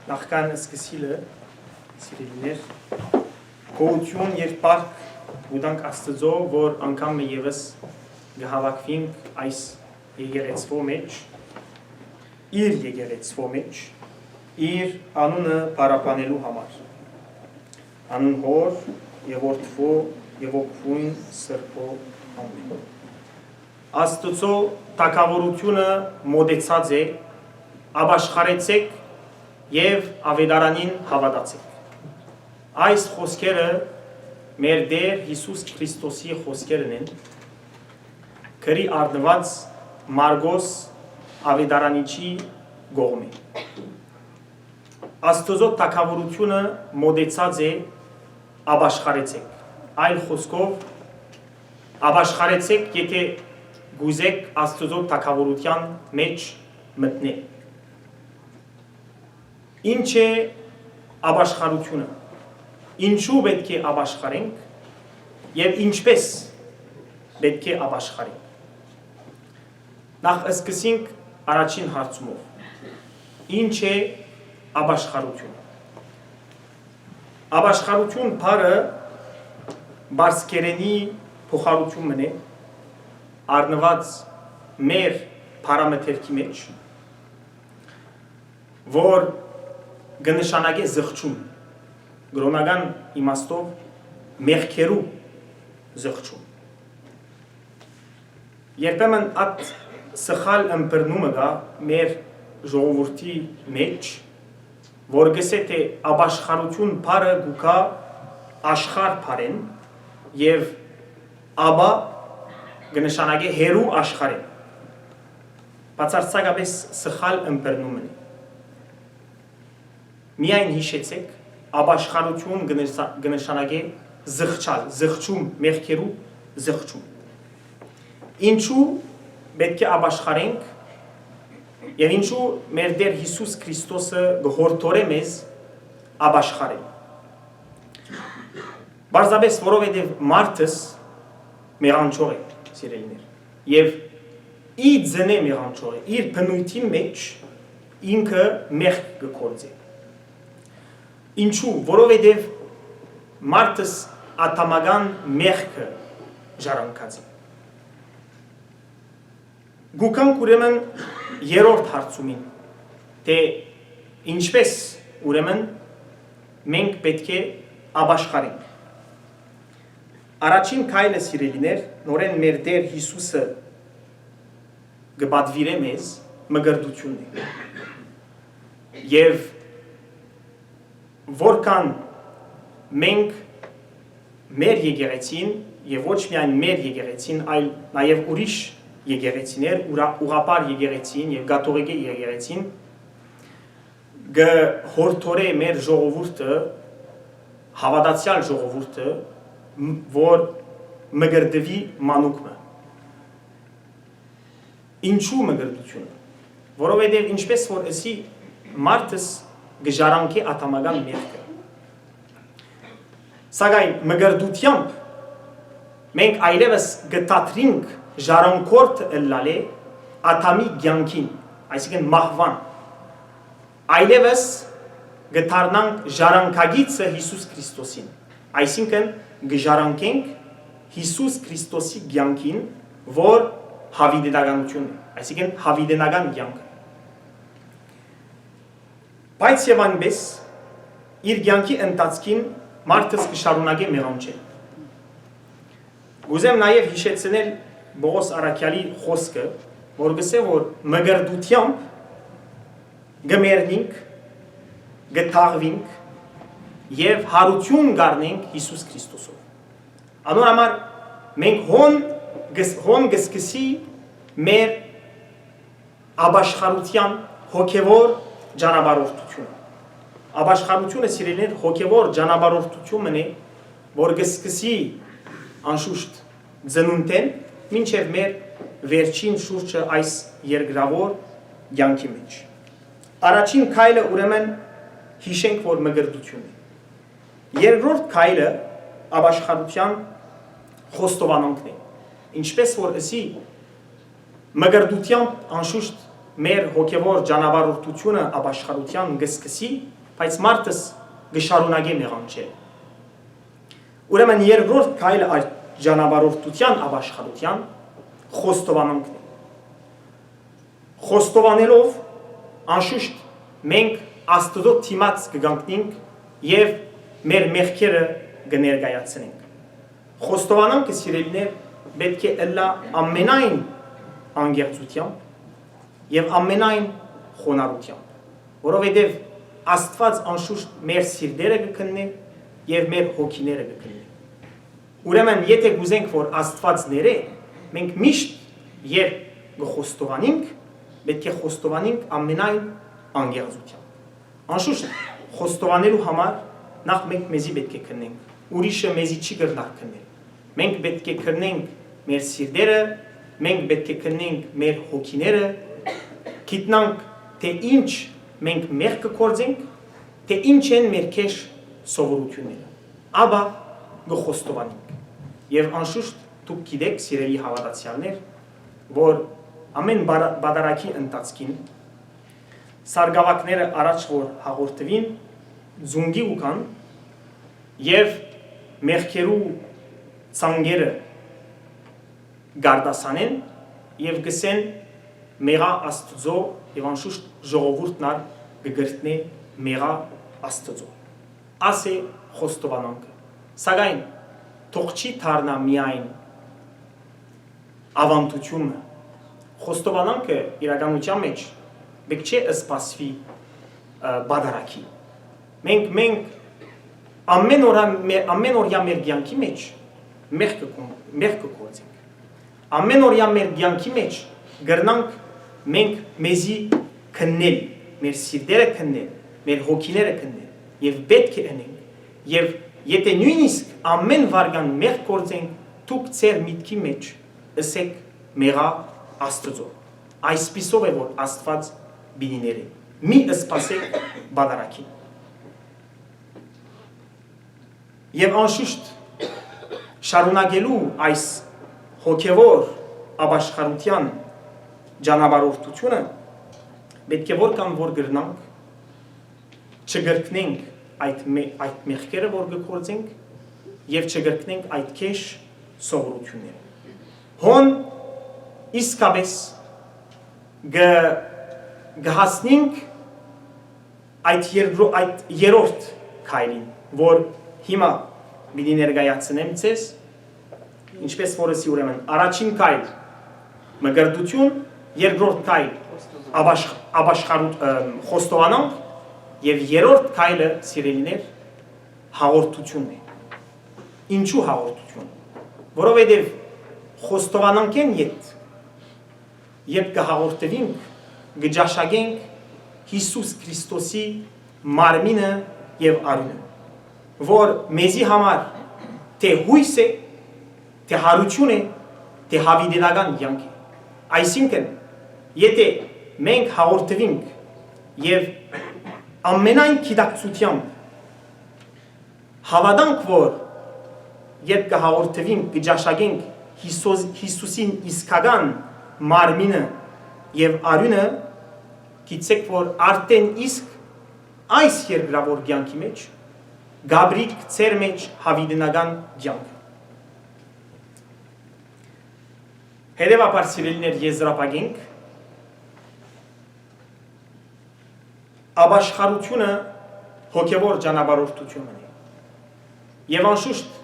Նախքան սկսիլը սիրելիներ գոհություն եւ բարք ուտանք Աստծո, որ անգամ մի եւս գհավաքվենք այս եկեղեցվո մեջ, իր եկեղեցվո մեջ, իր անունը բարապանելու համար։ Անուն Հոր եւ Որդվո եւ Ոգուն Սրբո անուն։ Աստծո թագավորությունը մոտեցած է, ապաշխարեցեք եւ ավետարանին հավատացեք։ Այս խոսքերը մեր Տեր Հիսուս Քրիստոսի խոսքերն են, քրի առնված Մարգոս ավետարանիչի կողմէ։ Աստծո թագավորությունը մոտեցած է, ապաշխարեցեք։ Այլ խոսքով ապաշխարեցեք, եթե գուզեք Աստծո թագավորության մեջ մտնել։ Ինչ է ապաշխարությունը, ինչու պետք է ապաշխարենք և ինչպես պետք է ապաշխարենք։ Նախ սկսենք առաջին հարցումով, ինչ է ապաշխարություն։ Ապաշխարություն բառը բարձկերենի փոխառությունն է, առնված մեր փարամեթերքի մեջ, որ կնշանակե զղջում, գրոնական իմաստով մեղքերու զղջում։ Երբեմն այդ սխալ ըմբռնումը կա մեր ժողովրդի մեջ, որ գսե թե ապաշխարություն բառը գուկա աշխարհ բառեն եւ աբա կնշանակե հերու աշխարհեն։ Բացարձակապես սխալ ըմբռնումն է։ Միայն հիշեցեք, ապաշխարություն կնշանակե զղջալ, զղջում, մեղքերու զղջում։ Ինչու պետք է ապաշխարենք եւ ինչու մեր Տեր Հիսուս Քրիստոսը գհորդորե մեզ ապաշխարել։ Բարձրապես որովհետեւ մարդս մեղանչող է, սիրելիներ, եւ ի ձնե մեղանչող է, իր բնույթի մեջ ինքը մեղք կգործի։ Ինչու, որովհետև մարդս ատամական մեղքը ժառանգած է։ Գուքանք ուրեմն երրորդ հարցումին, թե ինչպես ուրեմն մենք պետք է ապաշխարենք։ Առաջին քայլը սիրելիներ, նորեն մեր Տեր Հիսուսը կպատվիրե մեզ մգրդությունն է։ Եվ որքան մենք մեր եկեղեցին եւ ոչ միայն մեր եկեղեցին, այլ նաեւ ուրիշ եկեղեցիներ, ուղղապար եկեղեցին եւ կաթողիկ եկեղեցին գհորդորե մեր ժողովուրդը, հավատացյալ ժողովուրդը, որ մգրդվի մանուկը։ Ինչու մգրդությունը։ Որովհետեւ ինչպես որ ասի մարդս գժարանքի ատամական մեղքը։ Սակայն մգրդությամբ մենք այլևս գտատրինք ժառանգորդ ըլլալե ատամի կյանքին, այսինքն մահվան։ Այլևս գտարնանք ժառանգագիծը Հիսուս Քրիստոսին, այսինքն գժարանքենք Հիսուս Քրիստոսի կյանքին, որ հավիտենականությունն է, այսինքն հավիտենական կյանքը։ Բայց եւ այնպես իր կյանքի ընթացքին մարդս կշարունակե մեղանչել։ Ուզեմ նաեւ հիշեցնել Բողոս Արաքյալի խոսքը, որ գսե որ մգրդությամբ գմերնինք, գթաղվինք եւ հարություն գառնենք Հիսուս Քրիստոսով։ Անոր համար մենք հոն գսկսի մեր ապաշխարության հոգեվոր ճանապարհորդությունը։ Ապաշխարությունը սիրելիներ հոգեվոր ճանապարհորդությունն է, որ գսկսի անշուշտ ծնունդեն մինչև մեր վերջին շուրջը այս երկրավոր կյանքի մեջ։ Առաջին քայլը ուրեմն հիշենք, որ մգրդությունն է։ Երկրորդ քայլը ապաշխարության խոստովանանքն է։ Ինչպես որ ասի մգրդությամբ անշուշտ մեր հոգևոր ճանապարհորդությունը ապաշխարության գսկսի, բայց մարդս գշարունակի մեղանչել։ Ուրեմն երկրորդ քայլը այդ ճանապարհորդության ապաշխարության խոստովանանքն է։ Խոստովանելով անշուշտ մենք Աստծո դիմաց կգանքնենք եւ մեր մեղքերը կներկայացնենք։ Խոստովանանքը սիրելիներ պետք է ըլլա ամենայն անգերցությամբ եւ ամենայն խոնարհությամբ, որովհետեւ Աստված անշուշտ մեր սիրտերը կքննի եւ մեր հոգիները կքննի։ Ուրեմն եթե գուզենք որ Աստված ները, մենք միշտ երբ կխոստովանենք, պետք է խոստովանենք ամենայն անգերցությամբ։ Անշուշտ խոստովանելու համար նախ մենք մեզի պետք է քննենք, ուրիշը մեզի չի կրնար քննել։ Մենք պետք է քննենք մեր սիրտերը, մենք պետք է քննենք մեր հոգիները, գիտնանք թե ինչ մենք մեղ կգործենք, թե ինչ են մեր քեշ սովորությունները, ապա կխոստովանենք։ Եվ անշուշտ դուք գիտեք, սիրելի հավատացյալներ, որ ամեն բադարակի ընթացքին սարգավակները առաջ որ հաղորդվին զունգի ու կան եւ մեղքերու ցանգերը գարդասանեն եւ գսեն մեղա Աստծո եւ անշուշտ ժողովուրդն կգրտնե մեղա Աստծո։ Ասե խոստովանանքը։ Սակայն թող չի դառնա միայն ավանդությունը։ Խոստովանանքը իրականության մեջ պետք չէ սպասվի բադարակի։ Մենք ամեն օրյա մեր կյանքի մեջ մեղ կգործենք։ Ամեն օրյա մեր կյանքի մեջ գրնանք մենք մեզի քննել, մեր սիրտերը քննել, մեր հոգիները քննել եւ պետք է անենք եւ եթե նույնիսկ ամեն վարքան մեղ գործենք, դուք ձեր միտքի մեջ ասեք մեղա Աստծո։ Այսպիսով է որ Աստված բինիները մի սպասեք բադարակին։ Եվ անշուշտ շարունակելու այս հոգևոր ապաշխարության ճանապարհորդությունը պետք է որքան որ գրնանք չգրկնենք այդ մեղքերը որ կգործենք եւ չգրկնենք այդ քեշ սովորությունները։ Հոն իսկապես գհասնենք այդ երրորդ քայլին, որ հիմա պիտի ներկայացնեմ ձեզ, ինչպես որսի ուրեմն առաջին քայլ մգրդություն, երկրորդ քայլ խոստովանանք եւ երրորդ քայլը սիրելիներ հաղորդությունն է։ Ինչու հաղորդություն։ Որովհետեւ խոստովանանքեն երբ կհաղորդվենք, կճաշակենք Հիսուս Քրիստոսի մարմինը եւ արյունը, որ մեզի համար թե հույս է, թե հարություն է, թե հավիտենական կյանք է։ Այսինքն, եթե մենք հաղորդվենք եւ ամենայն գիտակցությամբ հավատանք, որ երբ կհաղորդվենք, կճաշակենք Հիսուսին իսկական մարմինը եւ արյունը, գիտեք որ արդեն իսկ այս երկրավոր կյանքի մեջ գաբրիկ ծեր մեջ հավիտենական կյանք։ Հետևաբար սիրելիներ եզրափակենք ապաշխարությունը հոգևոր ճանապարհորդությունն է։ Եվ անշուշտ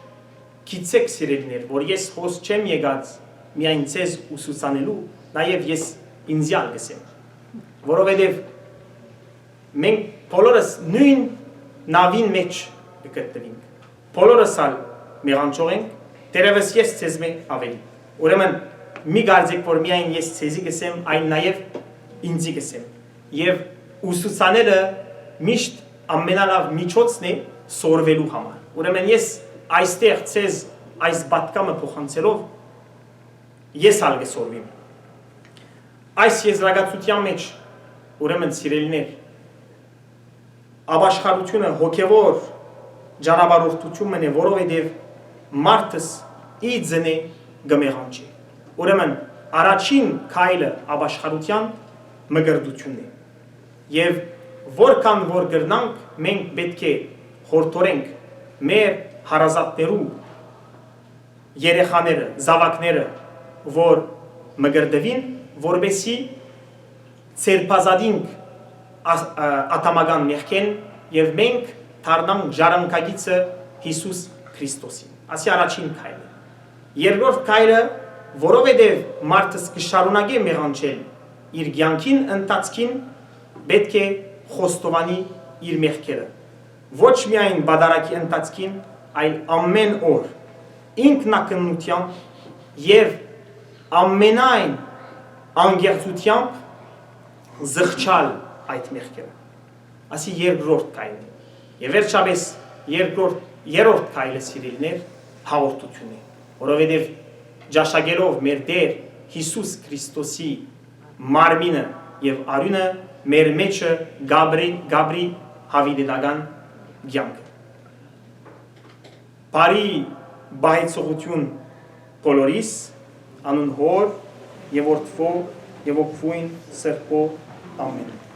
գիտեք սիրելիներ, որ ես հոս չեմ եկած միայն ցեզ ուսուցանելու, նաև ես ինձյալ գսեմ, որովհետև մենք բոլորս նույն նավին մեջ կգտնվենք, բոլորս ալ մեղանչող ենք, դերևս ես ցեզ մե ավելի։ Ուրեմն մի կարծեք, որ միայն ես ցեզի գսեմ, այն նաև ինձի գսեմ։ Եվ ուսուցանելը միշտ ամենալավ միջոցն է սորվելու համար։ Ուրեմն ես այստեղ ցեզ այս պատկամը փոխանցելով ես ալ կսորվեմ։ Այս եզրակացության մեջ ուրեմն սիրելիներ ապաշխարությունը հոգևոր ճանապարհորդությունն է, որովհետև մարդս իձնե գմեղանչի։ Ուրեմն առաջին քայլը ապաշխարության մգրդությունն է։ Եվ որքան որ գրնանք, մենք պետք է խորհրդորենք մեր հարազատներու երեխաները, զավակները, որ մգրդվին, որբեսի ցերպազադինք ատամական մեղքեն եւ մենք դառնանք ժառանգագիծը Հիսուս Քրիստոսին։ Ասի առաջին քայլը։ Երկրորդ քայլը, որովհետեւ մարդը կշարունակի մեղանչել իր կյանքին ընթացքին, պետք է խոստովանի իր մեղքերը։ Ոչ միայն բادرակի ընթացքին, այլ ամեն օր ինքնակնությամբ եւ ամենայն անգերցությամբ զղջալ այդ մեղքերը։ Ասի երկրորդ քայլն է։ Եվ վերջապես երրորդ քայլը սիրելիներ հաղորդությունն է, որովհետեւ ճաշակելով մեր Տեր Հիսուս Քրիստոսի մարմինը եւ արյունը մեր մեջը գաբրի հավիտենական կյանքը։ Բարի բայցողություն բոլորիս, անուն Հոր եւ Որդվո եւ Ոգուին Սրբո ամեն։